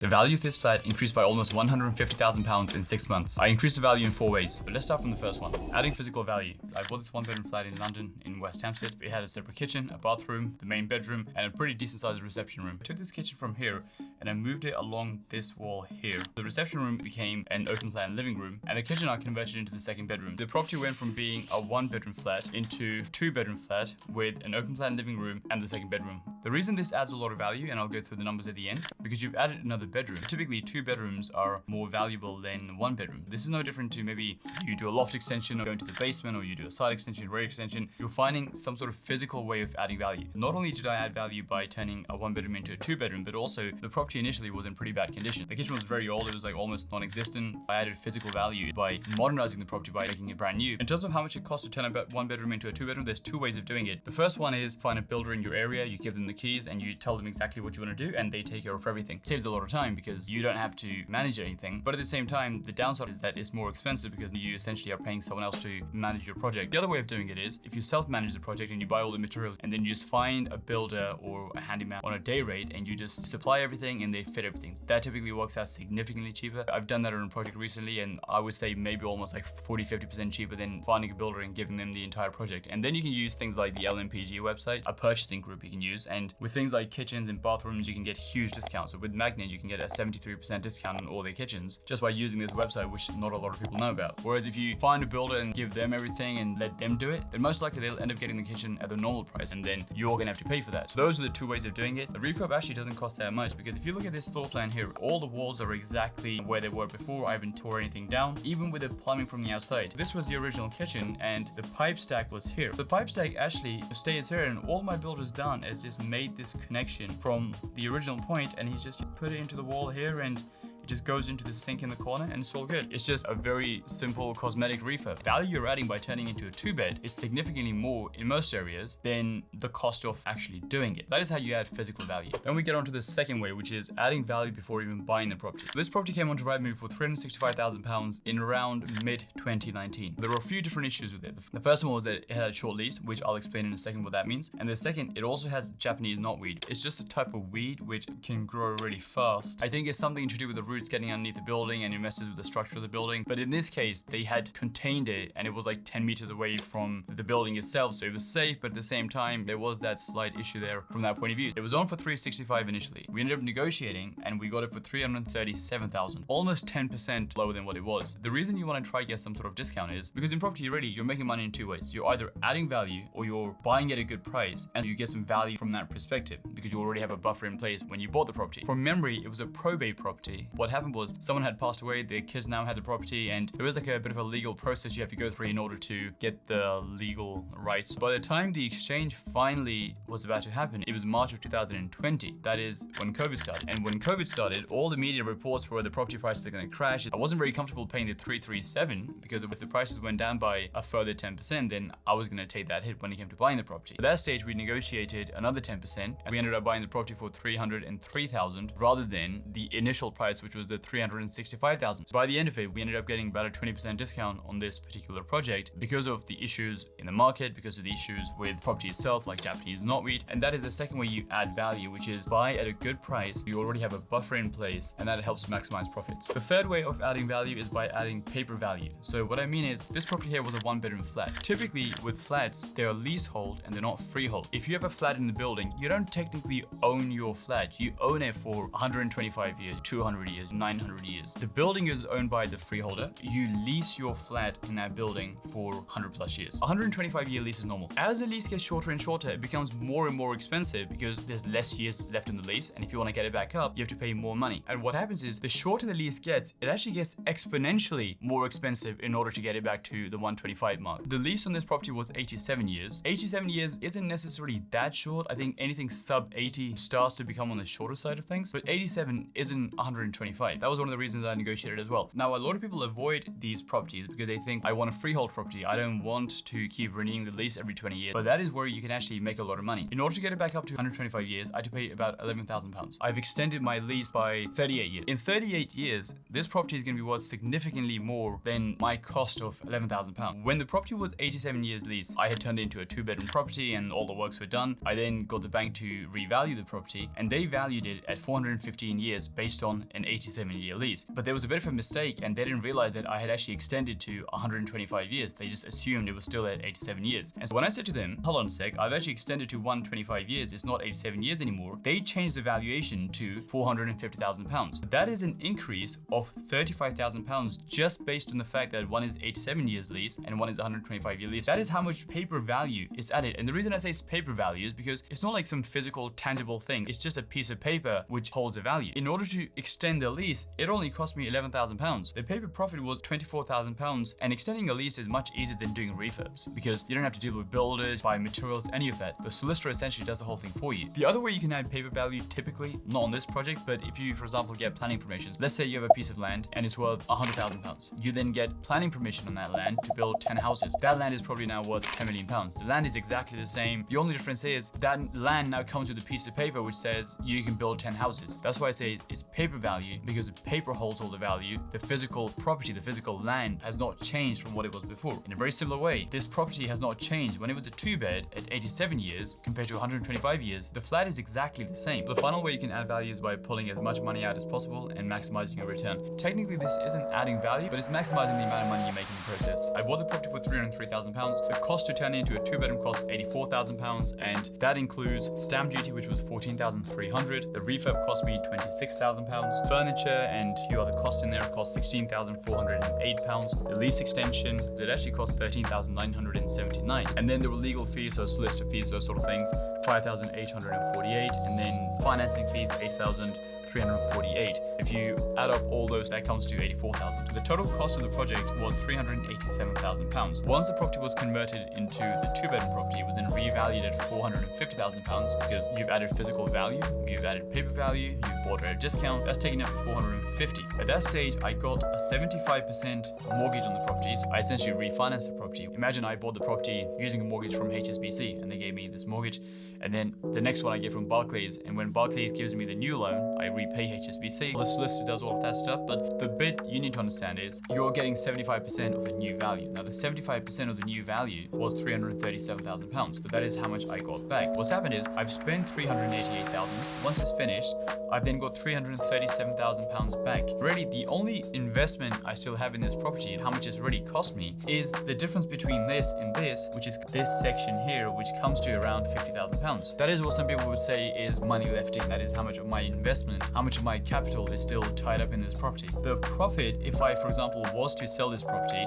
The value of this flat increased by almost £150,000 in 6 months. I increased the value in 4 ways, but let's start from the first one. Adding physical value. I bought this 1-bedroom flat in London in West Hampstead. It had a separate kitchen, a bathroom, the main bedroom, and a pretty decent sized reception room. I took this kitchen from here and I moved it along this wall here. The reception room became an open plan living room, and the kitchen I converted into the second bedroom. The property went from being a 1-bedroom flat into 2-bedroom flat with an open plan living room and the second bedroom. The reason this adds a lot of value, and I'll go through the numbers at the end, because you've added another bedroom. Typically 2 bedrooms are more valuable than 1 bedroom. This is no different to maybe you do a loft extension or go into the basement, or you do a side extension, rear extension. You're finding some sort of physical way of adding value. Not only did I add value by turning a 1-bedroom into a 2-bedroom, but also the property initially was in pretty bad condition. The kitchen was very old, it was like almost non-existent. I added physical value by modernizing the property by making it brand new. In terms of how much it costs to turn a 1-bedroom into a 2-bedroom, there's 2 ways of doing it. The first one is find a builder in your area, you give them the keys and you tell them exactly what you want to do and they take care of everything. It saves a lot of time because you don't have to manage anything, but at the same time the downside is that it's more expensive because you essentially are paying someone else to manage your project. The other way of doing it is if you self-manage the project and you buy all the materials and then you just find a builder or a handyman on a day rate and you just supply everything and they fit everything. That typically works out significantly cheaper. I've done that on a project recently and I would say maybe almost like 40-50% cheaper than finding a builder and giving them the entire project. And then you can use things like the LMPG website, a purchasing group you can use, and with things like kitchens and bathrooms you can get huge discounts. So with Magnet you can get a 73% discount on all their kitchens just by using this website, which not a lot of people know about. Whereas if you find a builder and give them everything and let them do it, then most likely they'll end up getting the kitchen at the normal price and then you're gonna have to pay for that. So those are the 2 ways of doing it. The refurb actually doesn't cost that much because if you look at this floor plan here, all the walls are exactly where they were before. I haven't tore anything down, even with the plumbing from the outside. This was the original kitchen and the pipe stack was here. The pipe stack actually stays here, and all my builder's done is just made this connection from the original point and he's just put it into the wall here and it just goes into the sink in the corner and it's all good. It's just a very simple cosmetic refurb. Value you're adding by turning into a 2-bed is significantly more in most areas than the cost of actually doing it. That is how you add physical value. Then we get on to the second way, which is adding value before even buying the property. This property came onto Rightmove for £365,000 in around mid-2019. There were a few different issues with it. The first one was that it had a short lease, which I'll explain in a second what that means. And the second, it also has Japanese knotweed. It's just a type of weed which can grow really fast. I think it's something to do with the roots getting underneath the building and it messes with the structure of the building. But in this case, they had contained it and it was like 10 meters away from the building itself. So it was safe, but at the same time, there was that slight issue there from that point of view. It was on for $365 initially. We ended up negotiating and we got it for $337,000, almost 10% lower than what it was. The reason you want to try to get some sort of discount is because in property already, you're making money in 2 ways. You're either adding value or you're buying at a good price and you get some value from that perspective because you already have a buffer in place when you bought the property. From memory, it was a probate property. What happened was someone had passed away, their kids now had the property, and there was like a bit of a legal process you have to go through in order to get the legal rights. By the time the exchange finally was about to happen, it was March of 2020. That is when COVID started. And when COVID started, all the media reports were the property prices are going to crash. I wasn't very comfortable paying the 337 because if the prices went down by a further 10%, then I was going to take that hit when it came to buying the property. At that stage, we negotiated another 10% and we ended up buying the property for $303,000 rather than the initial price, which was the $365,000. So by the end of it, we ended up getting about a 20% discount on this particular project because of the issues in the market, because of the issues with property itself, like Japanese knotweed. And that is the second way you add value, which is buy at a good price. You already have a buffer in place and that helps maximize profits. The third way of adding value is by adding paper value. So what I mean is this property here was a 1-bedroom flat. Typically with flats, they're leasehold and they're not freehold. If you have a flat in the building, you don't technically own your flat. You own it for 125 years, 200 years, 900 years. The building is owned by the freeholder. You lease your flat in that building for 100 plus years. 125-year lease is normal. As the lease gets shorter and shorter, it becomes more and more expensive because there's less years left in the lease. And if you want to get it back up, you have to pay more money. And what happens is the shorter the lease gets, it actually gets exponentially more expensive in order to get it back to the 125 mark. The lease on this property was 87 years. 87 years isn't necessarily that short. I think anything sub 80 starts to become on the shorter side of things, but 87 isn't 125 125. That was one of the reasons I negotiated as well. Now, a lot of people avoid these properties because they think I want a freehold property. I don't want to keep renewing the lease every 20 years. But that is where you can actually make a lot of money. In order to get it back up to 125 years, I had to pay about £11,000. I've extended my lease by 38 years. In 38 years, this property is going to be worth significantly more than my cost of £11,000. When the property was 87 years lease, I had turned it into a 2-bedroom property and all the works were done. I then got the bank to revalue the property and they valued it at 415 years based on an 87-year lease. But there was a bit of a mistake and they didn't realize that I had actually extended to 125 years. They just assumed it was still at 87 years. And so when I said to them, hold on a sec, I've actually extended to 125 years, it's not 87 years anymore, they changed the valuation to £450,000. That is an increase of £35,000 just based on the fact that one is 87 years lease and one is 125 year lease. That is how much paper value is added. And the reason I say it's paper value is because it's not like some physical, tangible thing. It's just a piece of paper which holds a value. In order to extend the lease, it only cost me £11,000. The paper profit was £24,000, and extending a lease is much easier than doing refurbs because you don't have to deal with builders, buy materials, any of that. The solicitor essentially does the whole thing for you. The other way you can add paper value, typically, not on this project, but if you, for example, get planning permissions, let's say you have a piece of land and it's worth £100,000. You then get planning permission on that land to build 10 houses. That land is probably now worth £10 million. The land is exactly the same. The only difference is that land now comes with a piece of paper which says you can build 10 houses. That's why I say it's paper value, because the paper holds all the value. The physical property, the physical land has not changed from what it was before. In a very similar way, this property has not changed. When it was a 2-bed at 87 years compared to 125 years, the flat is exactly the same. The final way you can add value is by pulling as much money out as possible and maximizing your return. Technically, this isn't adding value, but it's maximizing the amount of money you make in the process. I bought the property for £303,000. The cost to turn it into a 2-bedroom cost £84,000, and that includes stamp duty, which was £14,300. The refurb cost me £26,000. Furniture and a few other costs in there cost £16,408. The lease extension, it actually cost £13,979. And then there were legal fees, so solicitor fees, those sort of things, £5,848, and then financing fees, £8,348. If you add up all those, that comes to £84,000. The total cost of the project was £387,000. Once the property was converted into the 2-bedroom property, it was then revalued at £450,000 because you've added physical value, you've added paper value, you've bought at a discount. That's taken up to $450,000. At that stage, I got a 75% mortgage on the property. So I essentially refinanced the property. Imagine I bought the property using a mortgage from HSBC and they gave me this mortgage, and then the next one I get from Barclays, and when Barclays gives me the new loan, I repay HSBC. The solicitor does all of that stuff, but the bit you need to understand is you're getting 75% of a new value. Now, the 75% of the new value was £337,000, but that is how much I got back. What's happened is I've spent £388,000. Once it's finished, I've then got £337,000 back. Really, the only investment I still have in this property, how much it's really cost me, is the difference between this and this, which is this section here, which comes to around £50,000. That is what some people would say is money left in. That is how much of my investment, how much of my capital is still tied up in this property. The profit, if I, for example, was to sell this property,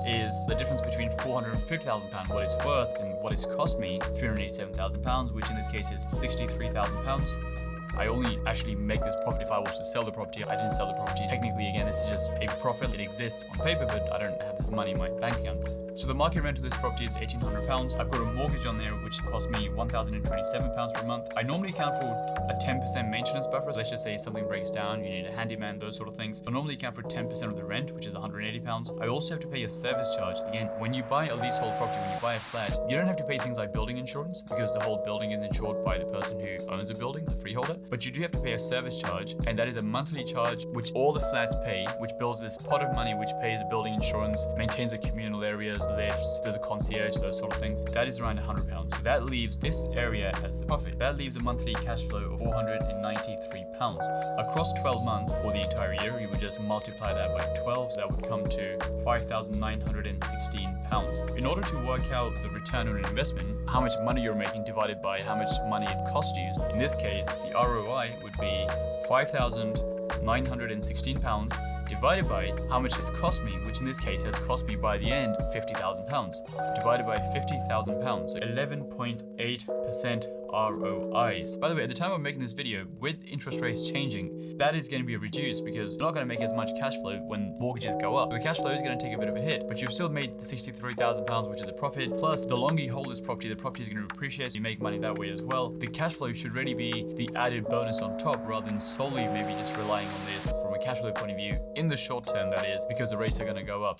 is the difference between £450,000, what it's worth, and what it's cost me, £387,000, which in this case is £63,000. I only actually make this profit if I was to sell the property. I didn't sell the property. Technically, again, this is just a profit. It exists on paper, but I don't have this money in my bank account. So the market rent of this property is £1,800. I've got a mortgage on there, which cost me £1,027 per month. I normally account for a 10% maintenance buffer. Let's just say something breaks down, you need a handyman, those sort of things. I normally account for 10% of the rent, which is £180. I also have to pay a service charge. Again, when you buy a leasehold property, when you buy a flat, you don't have to pay things like building insurance because the whole building is insured by the person who owns the building, the freeholder. But you do have to pay a service charge, and that is a monthly charge which all the flats pay, which builds this pot of money which pays the building insurance, maintains the communal areas, lifts, does a concierge, those sort of things. That is around £100. So that leaves this area as the profit. That leaves a monthly cash flow of £493. Across 12 months for the entire year, you would just multiply that by 12, so that would come to £5,916. In order to work out the return on investment, how much money you're making divided by how much money it cost you, in this case, the ROI would be £5,916 divided by how much it's cost me, which in this case has cost me by the end £50,000, divided by £50,000, so 11.8% ROIs. By the way, at the time of making this video, with interest rates changing, that is going to be reduced because you're not going to make as much cash flow when mortgages go up. The cash flow is going to take a bit of a hit, but you've still made the £63,000, which is a profit. Plus, the longer you hold this property, the property is going to appreciate, so you make money that way as well. The cash flow should really be the added bonus on top rather than solely maybe just relying on this from a cash flow point of view in the short term, that is, because the rates are going to go up.